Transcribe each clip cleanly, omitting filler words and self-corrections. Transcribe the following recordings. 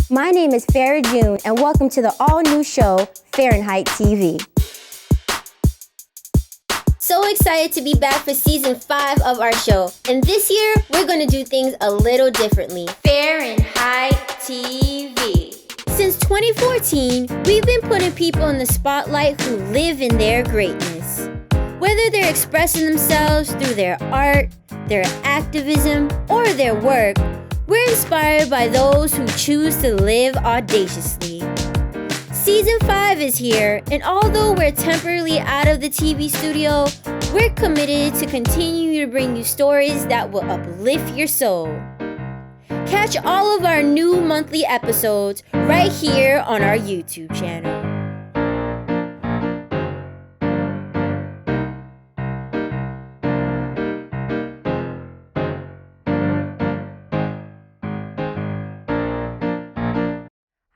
My name is Farah June, and welcome to the all-new show, Fahrenheit TV. So excited to be back for season 5 of our show. And this year, we're going to do things a little differently. Fahrenheit TV. Since 2014, we've been putting people in the spotlight who live in their greatness. Whether they're expressing themselves through their art, their activism, or their work, we're inspired by those who choose to live audaciously. Season 5 is here, and although we're temporarily out of the TV studio, we're committed to continue to bring you stories that will uplift your soul. Catch all of our new monthly episodes right here on our YouTube channel.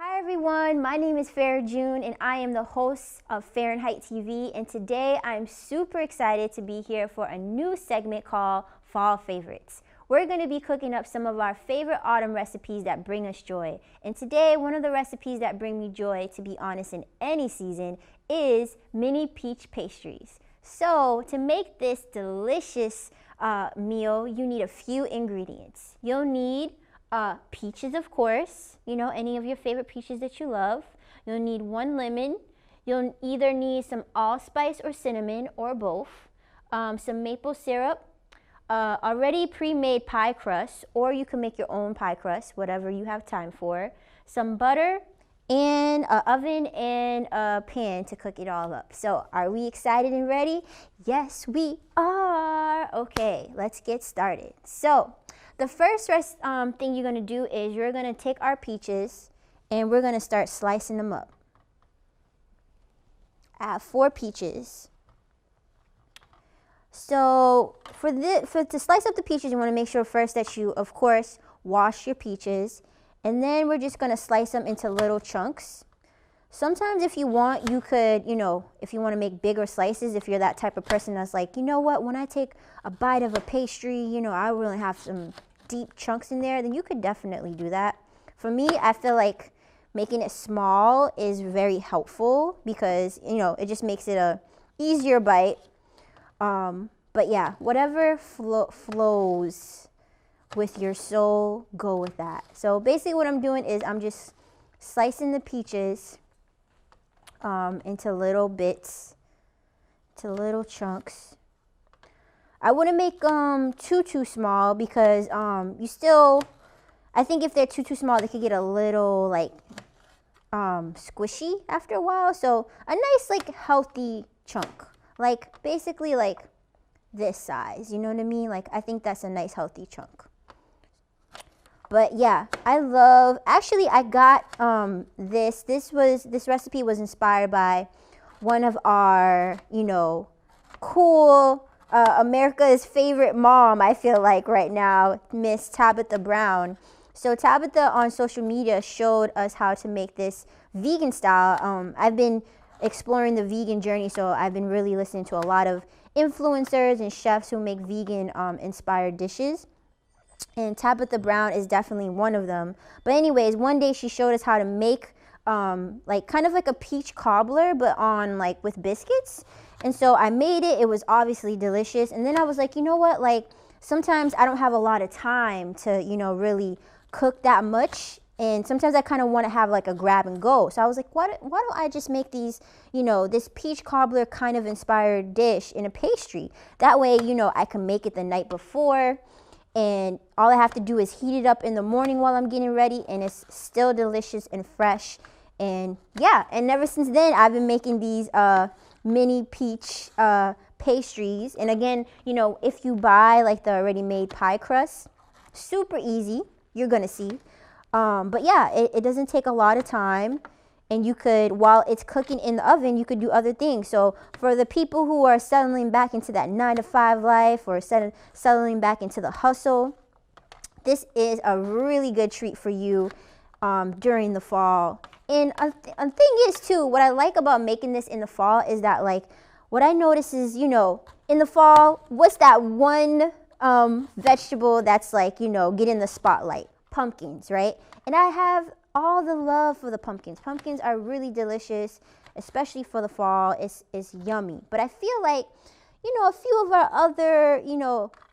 Everyone, my name is Farah June and I am the host of Fahrenheit TV, and today I'm super excited to be here for a new segment called Fall Favorites. We're going to be cooking up some of our favorite autumn recipes that bring us joy. And today, one of the recipes that bring me joy, to be honest, in any season is Mini Peach Pastries. So to make this delicious meal, you need a few ingredients. You'll need peaches, of course, any of your favorite peaches that you love. You'll need 1 lemon. You'll either need some allspice or cinnamon or both, some maple syrup, already pre-made pie crust, or you can make your own pie crust, whatever you have time for, some butter, and an oven and a pan to cook it all up. So are we excited and ready? Yes, we are. Okay, let's get started. So the first thing you're going to do is you're going to take our peaches and we're going to start slicing them up. I have 4 peaches. So to slice up the peaches, you want to make sure first that you, of course, wash your peaches. And then we're just going to slice them into little chunks. Sometimes if you want, you could, if you want to make bigger slices, if you're that type of person that's like, you know what, when I take a bite of a pastry, I really have some deep chunks in there, then you could definitely do that. For me, I feel like making it small is very helpful because, it just makes it a easier bite. But yeah, whatever flows with your soul, go with that. So basically what I'm doing is I'm just slicing the peaches into little bits, to little chunks. I wouldn't make too small because I think if they're too small, they could get a little squishy after a while. So a nice healthy chunk, basically this size, you know what I mean? I think that's a nice healthy chunk. But yeah, I got this recipe was inspired by one of our, cool America's favorite mom, I feel like right now, Miss Tabitha Brown. So Tabitha on social media showed us how to make this vegan style. I've been exploring the vegan journey, so I've been really listening to a lot of influencers and chefs who make vegan inspired dishes. And Tabitha Brown is definitely one of them. But anyways, one day she showed us how to make kind of like a peach cobbler, but on with biscuits. And so I made it. It was obviously delicious. And then I was like, you know what? Sometimes I don't have a lot of time to, really cook that much. And sometimes I kind of want to have a grab and go. So I was like, why don't I just make these, this peach cobbler kind of inspired dish in a pastry? That way, I can make it the night before. And all I have to do is heat it up in the morning while I'm getting ready. And it's still delicious and fresh. And yeah, and ever since then, I've been making these mini peach pastries. And again, if you buy the already made pie crust, super easy, you're gonna see. But yeah, it doesn't take a lot of time. And you could, while it's cooking in the oven, you could do other things. So for the people who are settling back into that 9-to-5 life or settling back into the hustle, this is a really good treat for you during the fall. And a thing is too, what I like about making this in the fall is that what I notice is, in the fall, what's that one vegetable that's getting the spotlight? pumpkins, right? And I have all the love for the pumpkins. Pumpkins are really delicious, especially for the fall. It's yummy. But I feel like, a few of our other,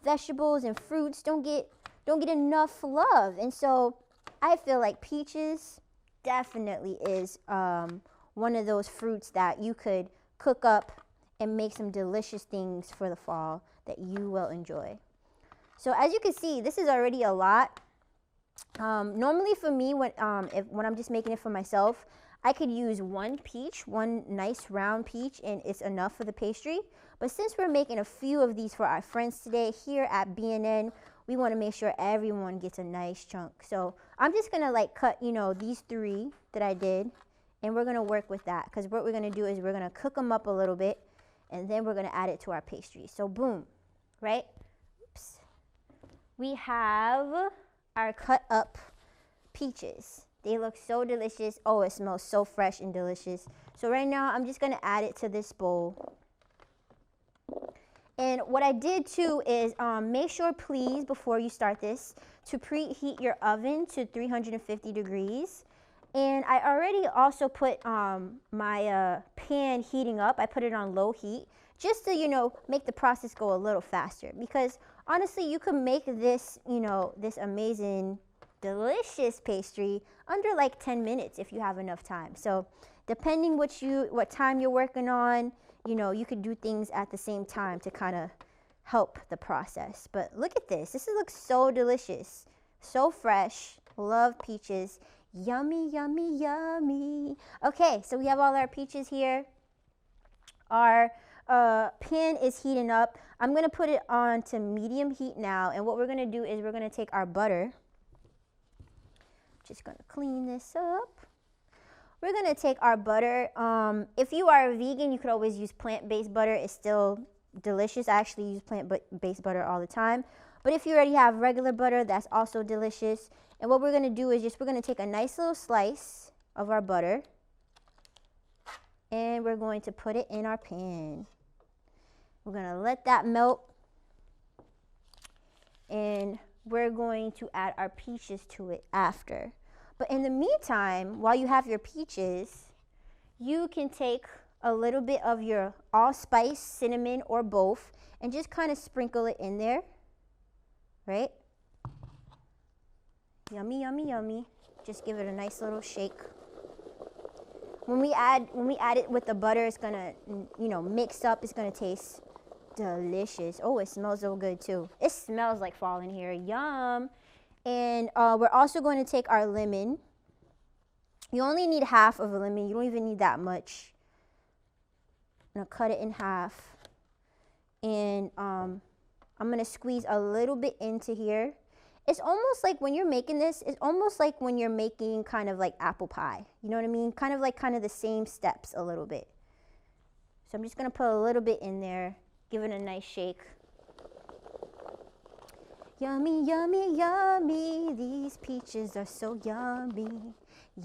vegetables and fruits don't get enough love. And so I feel like peaches definitely is one of those fruits that you could cook up and make some delicious things for the fall that you will enjoy. So as you can see, this is already a lot. Normally for me, when I'm just making it for myself, I could use one nice round peach, and it's enough for the pastry. But since we're making a few of these for our friends today here at BNN, we want to make sure everyone gets a nice chunk. So I'm just going to cut, these 3 that I did, and we're going to work with that, because what we're going to do is we're going to cook them up a little bit, and then we're going to add it to our pastry. So boom, right? Oops. We have our cut up peaches. They look so delicious. Oh, it smells so fresh and delicious. So right now, I'm just going to add it to this bowl. And what I did too is make sure, please, before you start this, to preheat your oven to 350 degrees. And I already also put my pan heating up. I put it on low heat just to, make the process go a little faster. Because honestly, you can make this, this amazing, delicious pastry under 10 minutes if you have enough time. So depending what time you're working on, you could do things at the same time to kind of help the process. But look at this. This looks so delicious, so fresh. Love peaches. Yummy, yummy, yummy. Okay, so we have all our peaches here. Our pan is heating up. I'm going to put it on to medium heat now. And what we're going to do is we're going to take our butter. Just going to clean this up. We're going to take our butter. If you are a vegan, you could always use plant-based butter. It's still delicious. I actually use plant-based butter all the time. But if you already have regular butter, that's also delicious. And what we're going to do is we're going to take a nice little slice of our butter, and we're going to put it in our pan. We're going to let that melt, and we're going to add our peaches to it after. But in the meantime, while you have your peaches, you can take a little bit of your allspice, cinnamon, or both, and just kind of sprinkle it in there, right? Yummy, yummy, yummy. Just give it a nice little shake. When we add it with the butter, it's gonna, mix up. It's gonna taste delicious. Oh, it smells so good too. It smells like fall in here. Yum. And we're also going to take our lemon. You only need half of a lemon. You don't even need that much. I'm gonna cut it in half. And I'm gonna squeeze a little bit into here. It's almost like when you're making this, it's almost like when you're making kind of like apple pie. You know what I mean? Kind of the same steps a little bit. So I'm just gonna put a little bit in there, give it a nice shake. Yummy, yummy, yummy, these peaches are so yummy.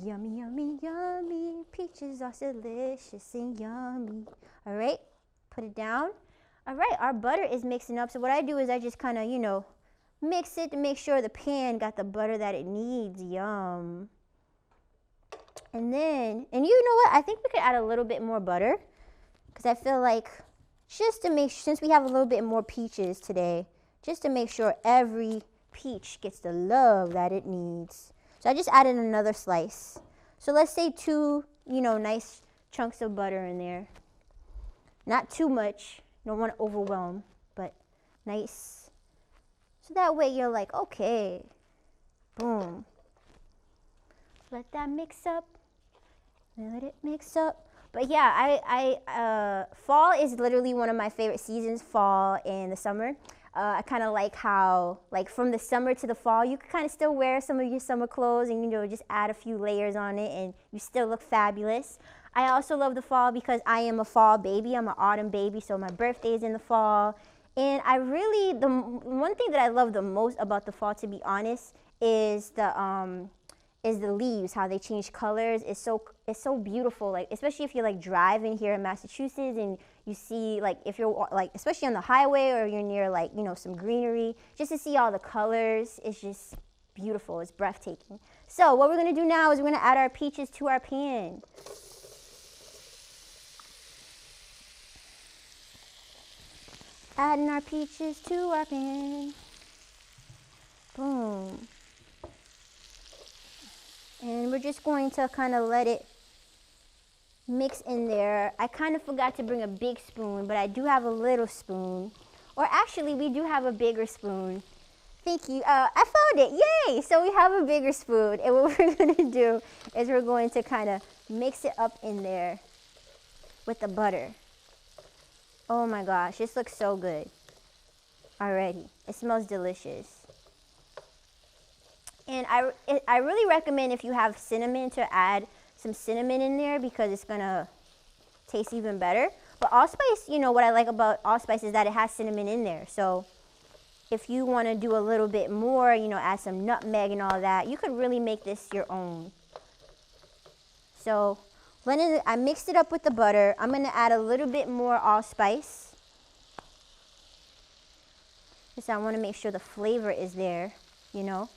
Yummy, yummy, yummy, peaches are delicious and yummy. All right, put it down. All right, our butter is mixing up. So what I do is I just kind of, mix it to make sure the pan got the butter that it needs. Yum. And then, and you know what? I think we could add a little bit more butter, because I feel like just to make, since we have a little bit more peaches today, just to make sure every peach gets the love that it needs. So I just added another slice. So let's say 2, nice chunks of butter in there. Not too much. Don't want to overwhelm, but nice. So that way you're like, okay, boom. Let that mix up. Let it mix up. But yeah, fall is literally one of my favorite seasons, fall and the summer. I kind of like how, from the summer to the fall, you can kind of still wear some of your summer clothes and, just add a few layers on it and you still look fabulous. I also love the fall because I am a fall baby. I'm an autumn baby, so my birthday is in the fall. And I really, the one thing that I love the most about the fall, to be honest, is the leaves, how they change colors. It's so beautiful, especially if you're driving here in Massachusetts and you see if you're especially on the highway or you're near some greenery, just to see all the colors. It's beautiful. It's breathtaking. So what we're going to do now is we're going to add our peaches to our pan. Adding our peaches to our pan. Boom. And we're just going to kind of let it mix in there. I kind of forgot to bring a big spoon, but I do have a little spoon. Or actually, we do have a bigger spoon. Thank you. I found it. Yay! So we have a bigger spoon. And what we're going to do is we're going to kind of mix it up in there with the butter. Oh my gosh, this looks so good already. It smells delicious. And I really recommend, if you have cinnamon, to add some cinnamon in there because it's going to taste even better. But allspice, you know, what I like about allspice is that it has cinnamon in there. So if you want to do a little bit more, you know, add some nutmeg and all that, you could really make this your own. So I mixed it up with the butter. I'm going to add a little bit more allspice, because I want to make sure the flavor is there, you know.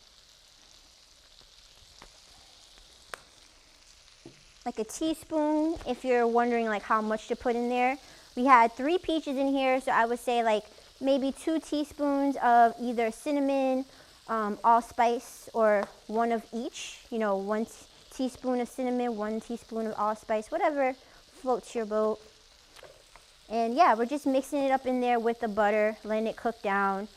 Like a teaspoon, if you're wondering like how much to put in there. We had 3 peaches in here, so I would say like maybe 2 teaspoons of either cinnamon, allspice, or one of each. You know, 1 teaspoon of cinnamon, 1 teaspoon of allspice, whatever floats your boat. And yeah, we're just mixing it up in there with the butter, letting it cook down.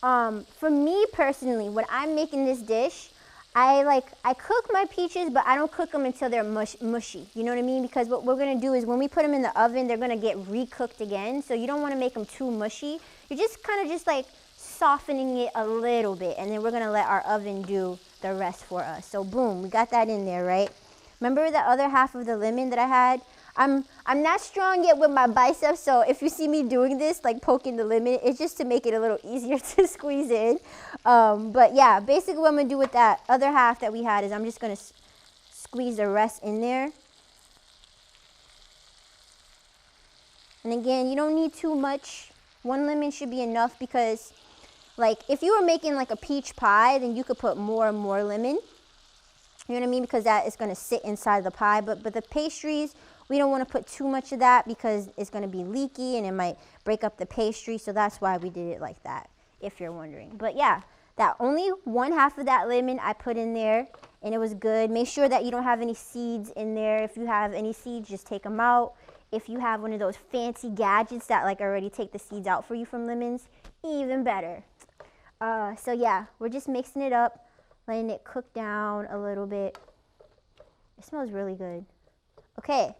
For me personally, when I'm making this dish, I cook my peaches, but I don't cook them until they're mushy. You know what I mean? Because what we're going to do is when we put them in the oven, they're going to get recooked again. So you don't want to make them too mushy. You're just kind of just like softening it a little bit. And then we're going to let our oven do the rest for us. So boom, we got that in there, right? Remember the other half of the lemon that I had? I'm not strong yet with my biceps, so if you see me doing this, like poking the lemon, it's just to make it a little easier to squeeze in. But yeah, basically what I'm going to do with that other half that we had is I'm just going to squeeze the rest in there. And again, you don't need too much. 1 lemon should be enough, because like if you were making like a peach pie, then you could put more and more lemon. You know what I mean? Because that is going to sit inside the pie. But the pastries, we don't want to put too much of that because it's going to be leaky and it might break up the pastry. So that's why we did it like that, if you're wondering. But yeah, that only 1/2 of that lemon I put in there, and it was good. Make sure that you don't have any seeds in there. If you have any seeds, just take them out. If you have one of those fancy gadgets that like already take the seeds out for you from lemons, even better. So yeah, we're just mixing it up, letting it cook down a little bit. It smells really good. Okay.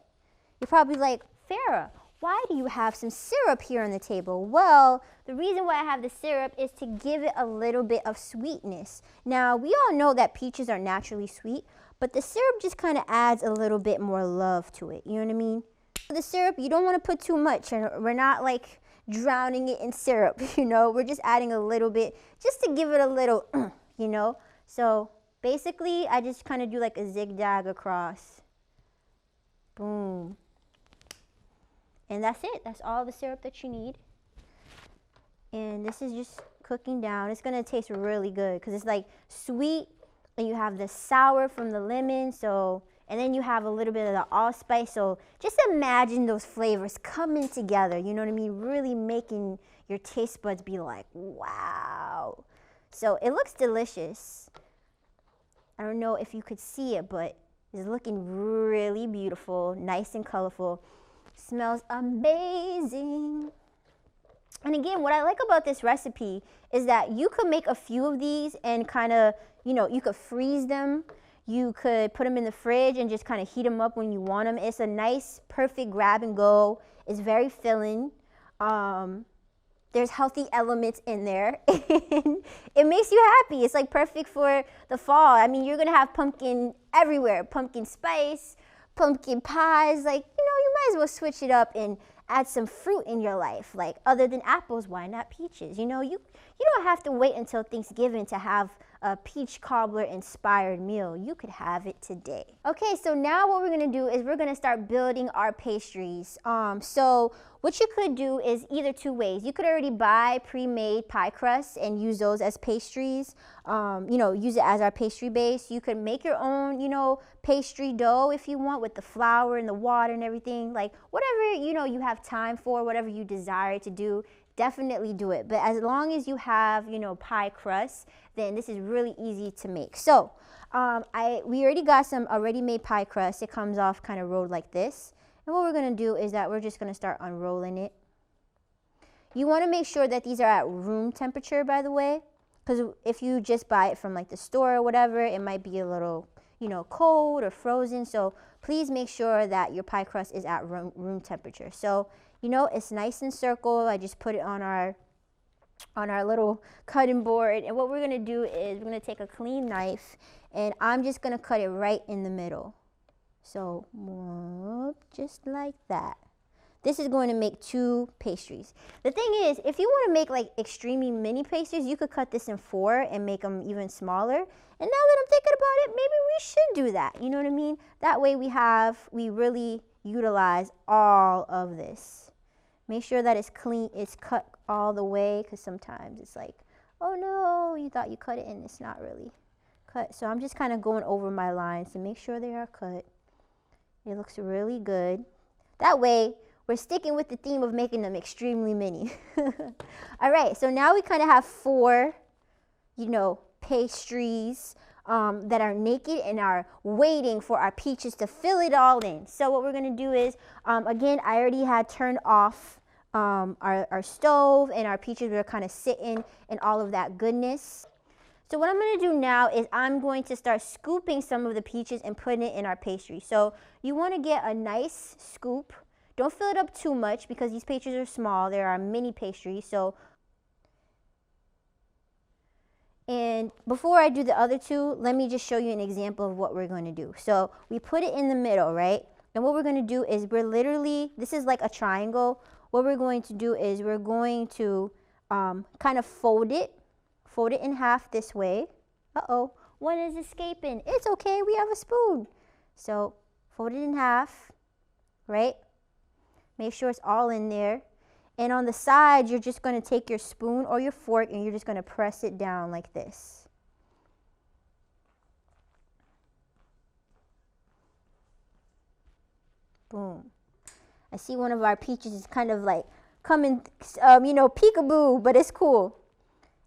You're probably like, Farrah, why do you have some syrup here on the table? Well, the reason why I have the syrup is to give it a little bit of sweetness. Now, we all know that peaches are naturally sweet, but the syrup just kind of adds a little bit more love to it. You know what I mean? The syrup, you don't want to put too much. We're not like drowning it in syrup, you know? We're just adding a little bit just to give it a little, you know? So basically, I just kind of do like a zigzag across. Boom. And that's it. That's all the syrup that you need. And this is just cooking down. It's going to taste really good because it's like sweet, and you have the sour from the lemon. So, and then you have a little bit of the allspice. So just imagine those flavors coming together. You know what I mean? Really making your taste buds be like, wow. So it looks delicious. I don't know if you could see it, but it's looking really beautiful, nice and colorful. Smells amazing. And again, what I like about this recipe is that you could make a few of these and kind of, you know, you could freeze them. You could put them in the fridge and just kind of heat them up when you want them. It's a nice, perfect grab and go. It's very filling. There's healthy elements in there. It makes you happy. It's like perfect for the fall. I mean, you're going to have pumpkin everywhere. Pumpkin spice, pumpkin pies. Like, you know, you might as well switch it up and add some fruit in your life. Like, other than apples, why not peaches? You know, you don't have to wait until Thanksgiving to have a peach cobbler inspired meal, you could have it today. Okay, so now what we're gonna do is we're gonna start building our pastries. So what you could do is either two ways. You could already buy pre-made pie crusts and use those as pastries. Use it as our pastry base. You could make your own, pastry dough if you want, with the flour and the water and everything. Like whatever, you have time for, whatever you desire to do, definitely do it. But as long as you have, pie crust, then this is really easy to make. So we already got some already made pie crust. It comes off kind of rolled like this. And what we're gonna do is that we're just gonna start unrolling it. You wanna make sure that these are at room temperature, by the way, because if you just buy it from like the store or whatever, it might be a little, cold or frozen. So please make sure that your pie crust is at room temperature. So, it's nice and circle. I just put it on our little cutting board. And what we're gonna do is we're gonna take a clean knife and I'm just gonna cut it right in the middle. So, just like that. This is going to make 2 pastries. The thing is, if you want to make like extremely mini pastries, you could cut this in 4 and make them even smaller. And now that I'm thinking about it, maybe we should do that. You know what I mean? That way we really utilize all of this. Make sure that it's clean, it's cut all the way, because sometimes it's like, oh no, you thought you cut it and it's not really cut. So I'm just kind of going over my lines to make sure they are cut. It looks really good. That way, we're sticking with the theme of making them extremely mini. All right, so now we kind of have 4, pastries that are naked and are waiting for our peaches to fill it all in. So what we're gonna do is, again, I already had turned off our stove, and our peaches were kind of sitting in all of that goodness. So what I'm going to do now is I'm going to start scooping some of the peaches and putting it in our pastry. So you want to get a nice scoop. Don't fill it up too much because these pastries are small. They are mini pastries. And before I do the other 2, let me just show you an example of what we're going to do. So we put it in the middle, right? And what we're going to do is this is like a triangle. What we're going to do is we're going to kind of fold it in half this way. Uh-oh, one is escaping. It's okay, we have a spoon. So fold it in half, right? Make sure it's all in there. And on the side, you're just gonna take your spoon or your fork and you're just gonna press it down like this. Boom. I see one of our peaches is kind of like coming, peekaboo, but it's cool.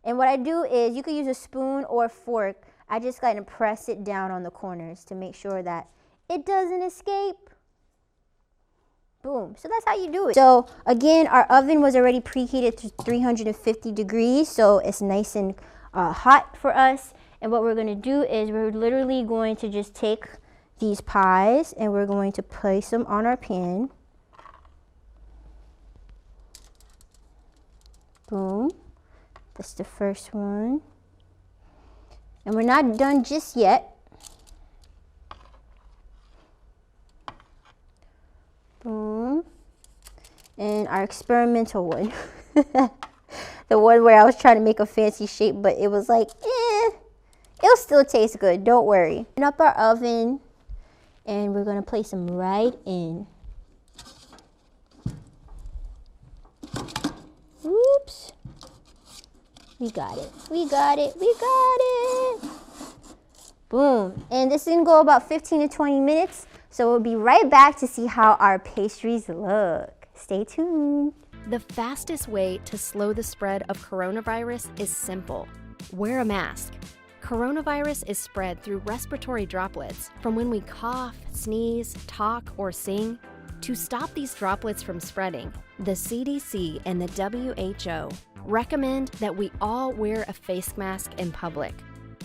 And what I do is, you could use a spoon or a fork. I just kind of press it down on the corners to make sure that it doesn't escape. Boom. So that's how you do it. So again, our oven was already preheated to 350 degrees, so it's nice and hot for us. And what we're going to do is we're literally going to just take these pies and we're going to place them on our pan. Boom. That's the first one. And we're not done just yet. Boom. And our experimental one. The one where I was trying to make a fancy shape, but it was like, it'll still taste good, don't worry. Open up our oven, and we're gonna place them right in. Oops. We got it, we got it, we got it. Boom. And this is gonna go about 15 to 20 minutes. So we'll be right back to see how our pastries look. Stay tuned. The fastest way to slow the spread of coronavirus is simple. Wear a mask. Coronavirus is spread through respiratory droplets from when we cough, sneeze, talk, or sing. To stop these droplets from spreading, the CDC and the WHO recommend that we all wear a face mask in public.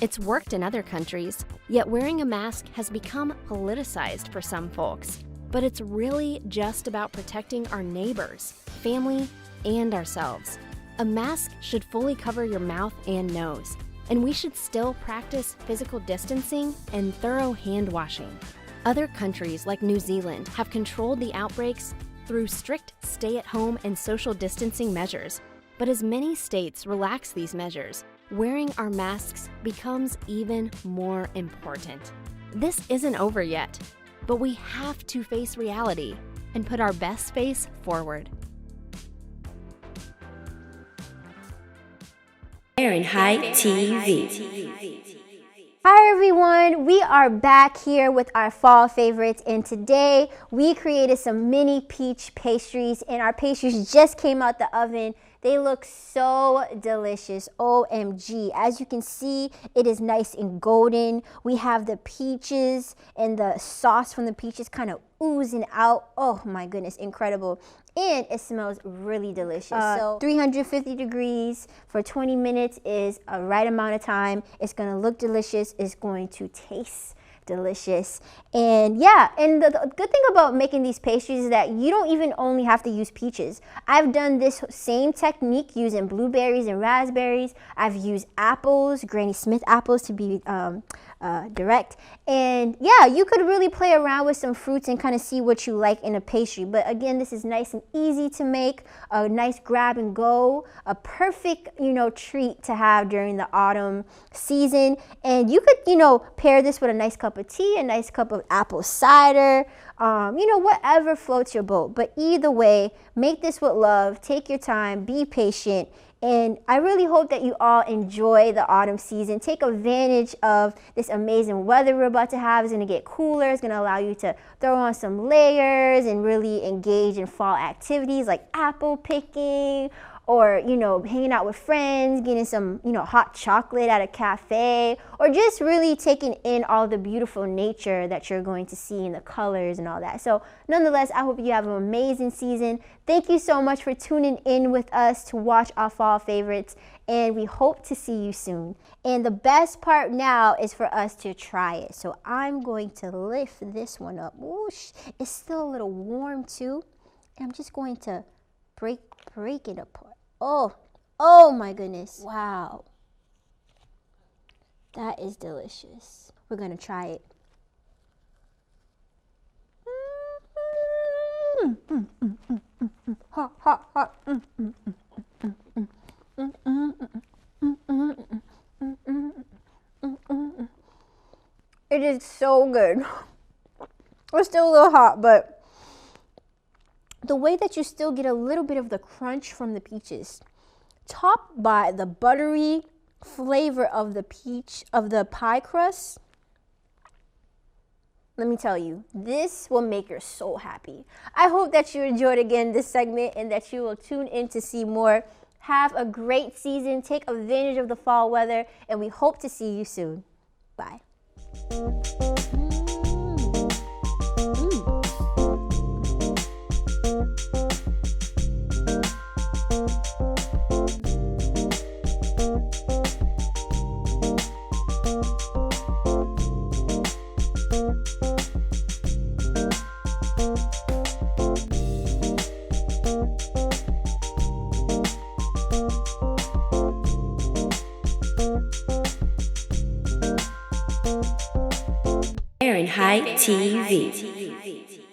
It's worked in other countries, yet wearing a mask has become politicized for some folks. But it's really just about protecting our neighbors, family, and ourselves. A mask should fully cover your mouth and nose, and we should still practice physical distancing and thorough hand washing. Other countries like New Zealand have controlled the outbreaks through strict stay-at-home and social distancing measures. But as many states relax these measures, wearing our masks becomes even more important. This isn't over yet, but we have to face reality and put our best face forward. Fahrenheit TV. Hi everyone, we are back here with our fall favorites, and today we created some mini peach pastries, and our pastries just came out the oven. They look so delicious, OMG. As you can see, it is nice and golden. We have the peaches and the sauce from the peaches kind of oozing out. Oh my goodness, incredible. And it smells really delicious. So 350 degrees for 20 minutes is a right amount of time. It's gonna look delicious. It's going to taste delicious. And yeah, and the good thing about making these pastries is that you don't even only have to use peaches. I've done this same technique using blueberries and raspberries. I've used apples, Granny Smith apples to be direct. And yeah, you could really play around with some fruits and kind of see what you like in a pastry. But again, this is nice and easy to make, a nice grab and go, a perfect, treat to have during the autumn season. And you could, pair this with a nice cup of tea, a nice cup of apple cider, whatever floats your boat. But either way, make this with love, take your time, be patient. And I really hope that you all enjoy the autumn season. Take advantage of this amazing weather we're about to have. It's going to get cooler. It's going to allow you to throw on some layers and really engage in fall activities like apple picking, or, hanging out with friends, getting some, hot chocolate at a cafe, or just really taking in all the beautiful nature that you're going to see in the colors and all that. So nonetheless, I hope you have an amazing season. Thank you so much for tuning in with us to watch our fall favorites, and we hope to see you soon. And the best part now is for us to try it. So I'm going to lift this one up. Whoosh. It's still a little warm too. And I'm just going to break it apart. Oh my goodness. Wow. That is delicious. We're gonna try it. Hot, hot, hot. It is so good. It's still a little hot, but the way that you still get a little bit of the crunch from the peaches, topped by the buttery flavor of the peach, of the pie crust. Let me tell you, this will make your soul happy. I hope that you enjoyed again this segment and that you will tune in to see more. Have a great season. Take advantage of the fall weather, and we hope to see you soon. Bye. Fahrenheit TV.